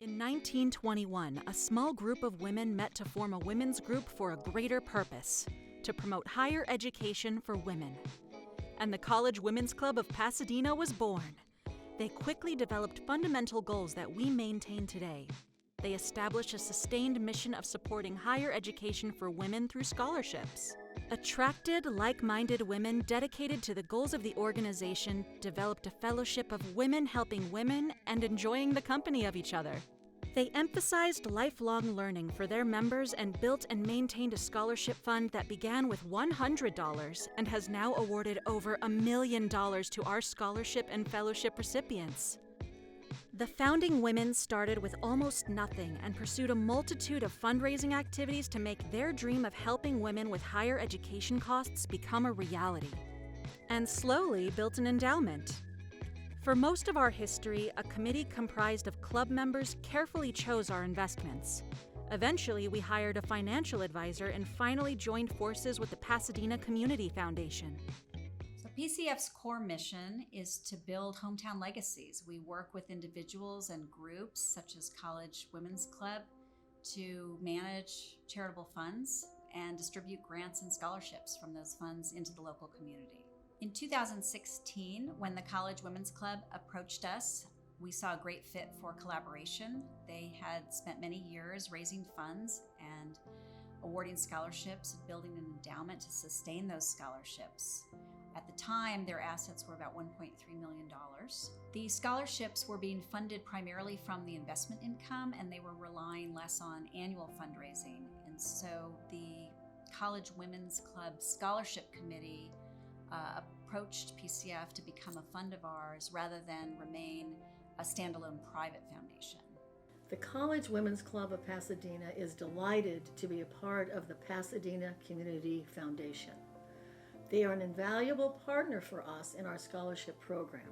In 1921, a small group of women met to form a women's group for a greater purpose, to promote higher education for women. And the College Women's Club of Pasadena was born. They quickly developed fundamental goals that we maintain today. They established a sustained mission of supporting higher education for women through scholarships. Attracted, like-minded women dedicated to the goals of the organization developed a fellowship of women helping women and enjoying the company of each other. They emphasized lifelong learning for their members and built and maintained a scholarship fund that began with $100 and has now awarded over $1 million to our scholarship and fellowship recipients. The founding women started with almost nothing and pursued a multitude of fundraising activities to make their dream of helping women with higher education costs become a reality, and slowly built an endowment. For most of our history, a committee comprised of club members carefully chose our investments. Eventually, we hired a financial advisor and finally joined forces with the Pasadena Community Foundation. PCF's core mission is to build hometown legacies. We work with individuals and groups such as College Women's Club to manage charitable funds and distribute grants and scholarships from those funds into the local community. In 2016, when the College Women's Club approached us, we saw a great fit for collaboration. They had spent many years raising funds and awarding scholarships and building an endowment to sustain those scholarships. At the time, their assets were about $1.3 million. The scholarships were being funded primarily from the investment income, and they were relying less on annual fundraising. And so the College Women's Club Scholarship Committee approached PCF to become a fund of ours rather than remain a standalone private foundation. The College Women's Club of Pasadena is delighted to be a part of the Pasadena Community Foundation. They are an invaluable partner for us in our scholarship program.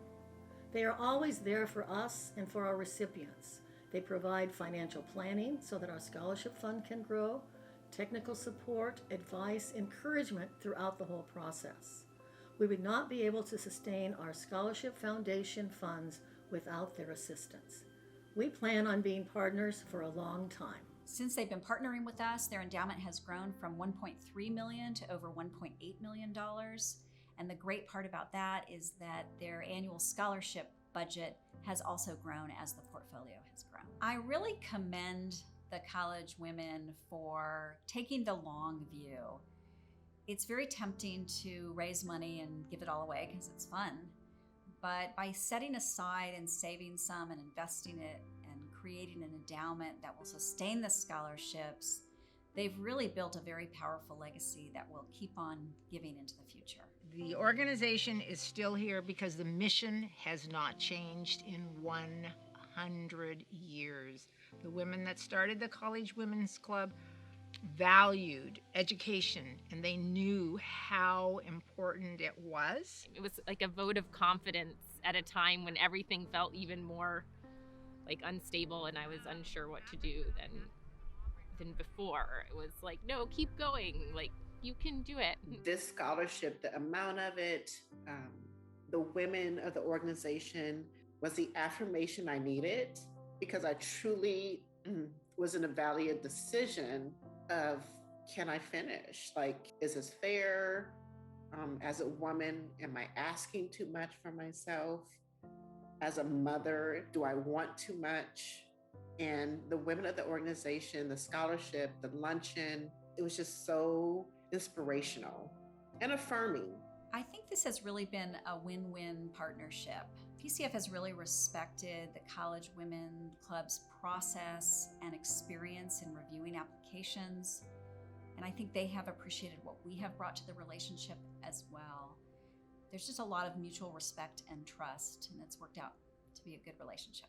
They are always there for us and for our recipients. They provide financial planning so that our scholarship fund can grow, technical support, advice, encouragement throughout the whole process. We would not be able to sustain our scholarship foundation funds without their assistance. We plan on being partners for a long time. Since they've been partnering with us, their endowment has grown from $1.3 million to over $1.8 million. And the great part about that is that their annual scholarship budget has also grown as the portfolio has grown. I really commend the college women for taking the long view. It's very tempting to raise money and give it all away because it's fun. But by setting aside and saving some and investing it, creating an endowment that will sustain the scholarships, they've really built a very powerful legacy that will keep on giving into the future. The organization is still here because the mission has not changed in 100 years. The women that started the College Women's Club valued education, and they knew how important it was. It was like a vote of confidence at a time when everything felt even more unstable, and I was unsure what to do than before. It was like, no, keep going, you can do it. This scholarship, the amount of it, the women of the organization was the affirmation I needed, because I truly was in a valley of decision of, can I finish? Is this fair? As a woman, am I asking too much for myself? As a mother, do I want too much? And the women of the organization, the scholarship, the luncheon, it was just so inspirational and affirming. I think this has really been a win-win partnership. PCF has really respected the College Women Club's process and experience in reviewing applications. And I think they have appreciated what we have brought to the relationship as well. There's just a lot of mutual respect and trust, and it's worked out to be a good relationship.